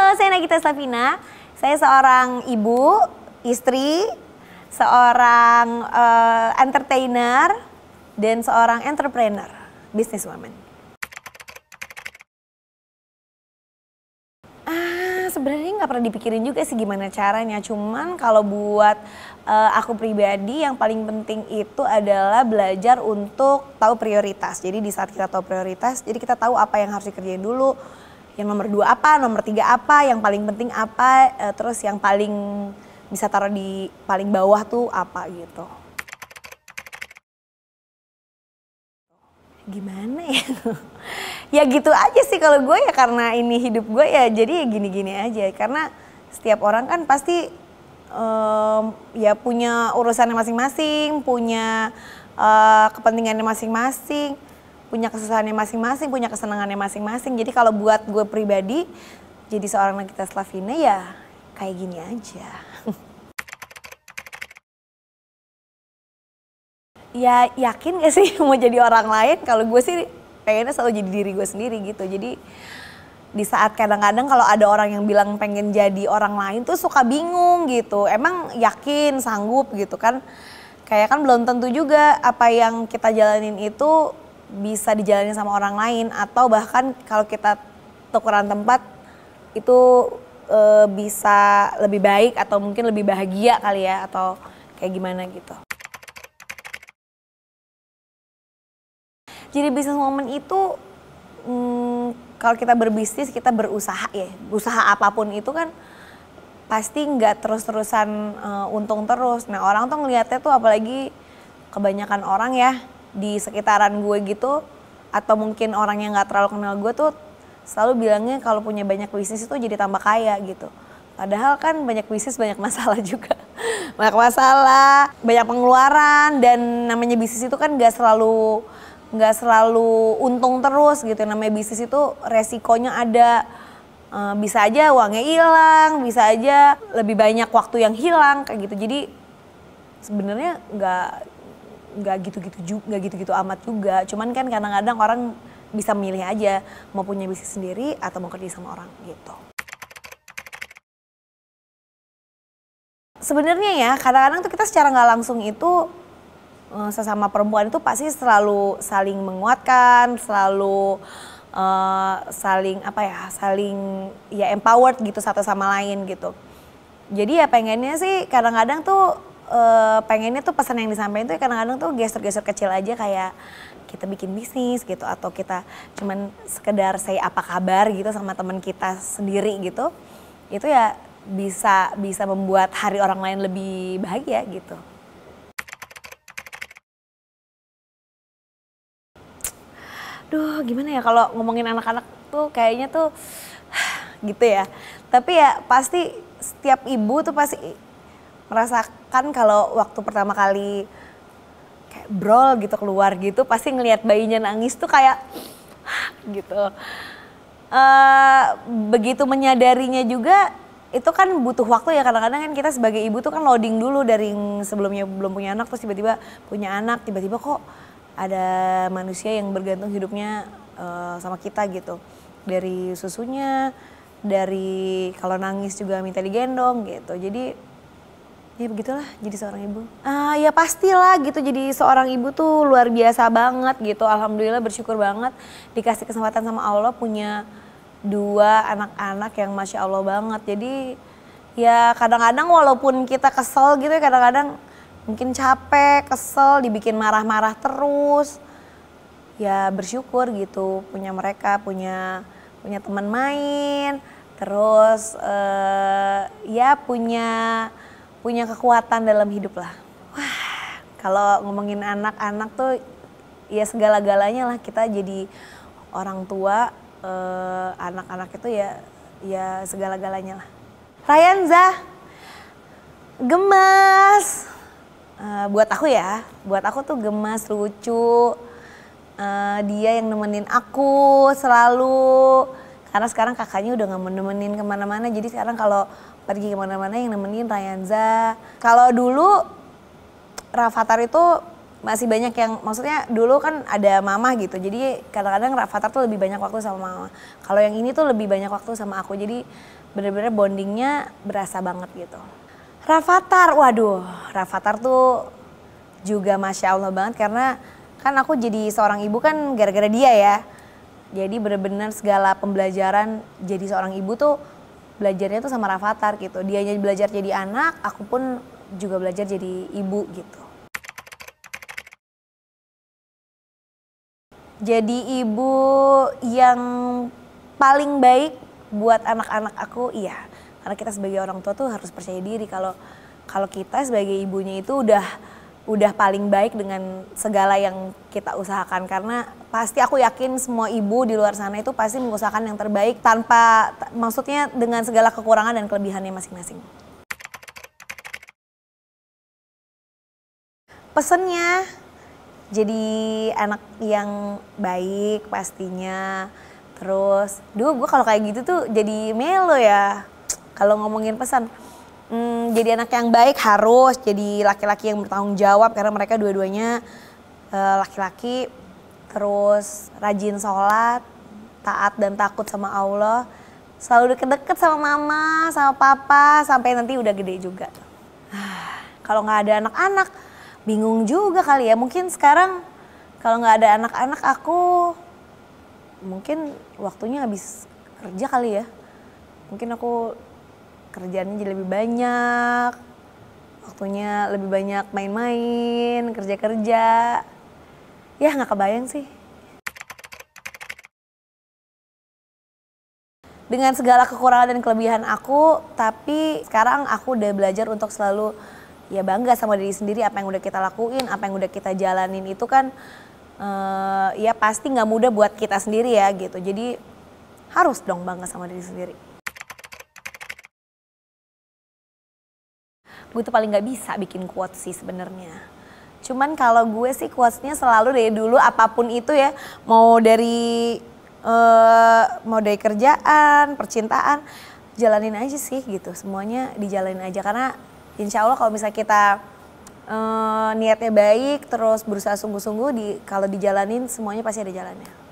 Halo, saya Nagita Slavina. Saya seorang ibu, istri, seorang entertainer, dan seorang entrepreneur, businesswoman. Sebenarnya nggak pernah dipikirin juga sih gimana caranya. Cuman kalau buat aku pribadi yang paling penting itu adalah belajar untuk tahu prioritas. Jadi di saat kita tahu prioritas, jadi kita tahu apa yang harus dikerjain dulu. Yang nomor 2 apa, nomor 3 apa, yang paling penting apa, terus yang paling bisa taruh di paling bawah tuh apa gitu. Gimana ya? Ya gitu aja sih kalau gue ya, karena ini hidup gue ya, jadi ya gini-gini aja. Karena setiap orang kan pasti ya punya urusannya masing-masing, punya kepentingannya masing-masing, punya kesusahannya masing-masing, punya kesenangannya masing-masing. Jadi kalau buat gue pribadi, jadi seorang Nagita Slavina ya kayak gini aja. Ya yakin gak sih mau jadi orang lain? Kalau gue sih pengennya selalu jadi diri gue sendiri gitu. Jadi di saat kadang-kadang kalau ada orang yang bilang pengen jadi orang lain tuh suka bingung gitu. Emang yakin, sanggup gitu kan. Kayak kan belum tentu juga apa yang kita jalanin itu bisa dijalani sama orang lain. Atau bahkan kalau kita tukeran tempat itu bisa lebih baik atau mungkin lebih bahagia kali ya. Atau kayak gimana gitu. Jadi business woman itu kalau kita berbisnis, kita berusaha ya. Usaha apapun itu kan pasti nggak terus-terusan untung terus. Nah orang tuh ngelihatnya tuh, apalagi kebanyakan orang ya di sekitaran gue gitu, atau mungkin orang yang nggak terlalu kenal gue tuh selalu bilangnya kalau punya banyak bisnis itu jadi tambah kaya gitu. Padahal kan banyak bisnis banyak masalah juga. Banyak masalah, banyak pengeluaran, dan namanya bisnis itu kan nggak selalu untung terus gitu. Namanya bisnis itu resikonya ada, bisa aja uangnya hilang, bisa aja lebih banyak waktu yang hilang kayak gitu. Jadi sebenarnya nggak gitu-gitu amat juga. Cuman kan kadang-kadang orang bisa milih aja mau punya bisnis sendiri atau mau kerja sama orang gitu. Sebenarnya ya kadang-kadang tuh kita secara nggak langsung itu sesama perempuan itu pasti selalu saling menguatkan, selalu saling empowered gitu satu sama lain gitu. Jadi ya pengennya sih kadang-kadang tuh pengennya tuh pesan yang disampaikan tuh kadang-kadang tuh gestur-gestur kecil aja, kayak kita bikin bisnis gitu, atau kita cuman sekedar say apa kabar gitu sama teman kita sendiri gitu. Itu ya bisa membuat hari orang lain lebih bahagia gitu. Duh gimana ya kalau ngomongin anak-anak tuh kayaknya tuh gitu ya. Tapi ya pasti setiap ibu tuh pasti merasakan kalau waktu pertama kali kayak brol gitu keluar gitu, pasti ngelihat bayinya nangis tuh kayak gitu. Begitu menyadarinya juga itu kan butuh waktu ya. Kadang-kadang kan kita sebagai ibu tuh kan loading dulu dari sebelumnya belum punya anak, terus tiba-tiba punya anak, tiba-tiba kok ada manusia yang bergantung hidupnya sama kita gitu. Dari susunya, dari kalau nangis juga minta digendong gitu. Jadi ya begitulah jadi seorang ibu. Ya pastilah gitu, jadi seorang ibu tuh luar biasa banget gitu. Alhamdulillah bersyukur banget dikasih kesempatan sama Allah punya 2 anak-anak yang Masya Allah banget. Jadi ya kadang-kadang walaupun kita kesel gitu ya, kadang-kadang mungkin capek, kesel, dibikin marah-marah terus. Ya bersyukur gitu punya mereka, punya teman main, terus ya punya kekuatan dalam hidup lah. Wah, kalau ngomongin anak-anak tuh ya segala-galanya lah. Kita jadi orang tua, anak-anak itu ya segala-galanya lah. Rayanza, gemas. Buat aku tuh gemas, lucu. Dia yang nemenin aku selalu. Karena sekarang kakaknya udah gak mau nemenin kemana-mana. Jadi sekarang kalau pergi kemana-mana yang nemenin Rayanza. Kalau dulu Rafathar itu masih banyak yang, maksudnya dulu kan ada mama gitu, jadi kadang-kadang Rafathar tuh lebih banyak waktu sama mama. Kalau yang ini tuh lebih banyak waktu sama aku, jadi bener-bener bondingnya berasa banget gitu. Rafathar, waduh, Rafathar tuh juga Masya Allah banget karena kan aku jadi seorang ibu kan gara-gara dia ya. Jadi bener-bener segala pembelajaran jadi seorang ibu tuh belajarnya tuh sama Rafathar gitu. Dia belajar jadi anak, aku pun juga belajar jadi ibu gitu. Jadi ibu yang paling baik buat anak-anak aku, iya. Karena kita sebagai orang tua tuh harus percaya diri kalau kita sebagai ibunya itu udah paling baik dengan segala yang kita usahakan. Karena pasti aku yakin semua ibu di luar sana itu pasti mengusahakan yang terbaik tanpa, maksudnya dengan segala kekurangan dan kelebihannya masing-masing. Pesennya, jadi anak yang baik pastinya. Terus, gue kalau kayak gitu tuh jadi melo ya. Kalau ngomongin pesan, jadi anak yang baik harus jadi laki-laki yang bertanggung jawab karena mereka dua-duanya laki-laki. Terus rajin sholat, taat dan takut sama Allah. Selalu deket-deket sama mama, sama papa, sampai nanti udah gede juga. Kalau nggak ada anak-anak, bingung juga kali ya. Mungkin sekarang kalau nggak ada anak-anak aku mungkin waktunya habis kerja kali ya. Mungkin aku kerjaannya jadi lebih banyak, waktunya lebih banyak main-main, kerja-kerja. Ya nggak kebayang sih. Dengan segala kekurangan dan kelebihan aku, tapi sekarang aku udah belajar untuk selalu ya bangga sama diri sendiri. Apa yang udah kita lakuin, apa yang udah kita jalanin itu kan ya pasti nggak mudah buat kita sendiri ya gitu. Jadi harus dong bangga sama diri sendiri. Gue tuh paling nggak bisa bikin quotes sih sebenarnya. Cuman kalau gue sih quotesnya selalu dari dulu apapun itu ya, mau dari kerjaan, percintaan, jalanin aja sih gitu. Semuanya dijalanin aja karena insya Allah kalau misalnya kita niatnya baik terus berusaha sungguh-sungguh kalau dijalanin semuanya pasti ada jalannya.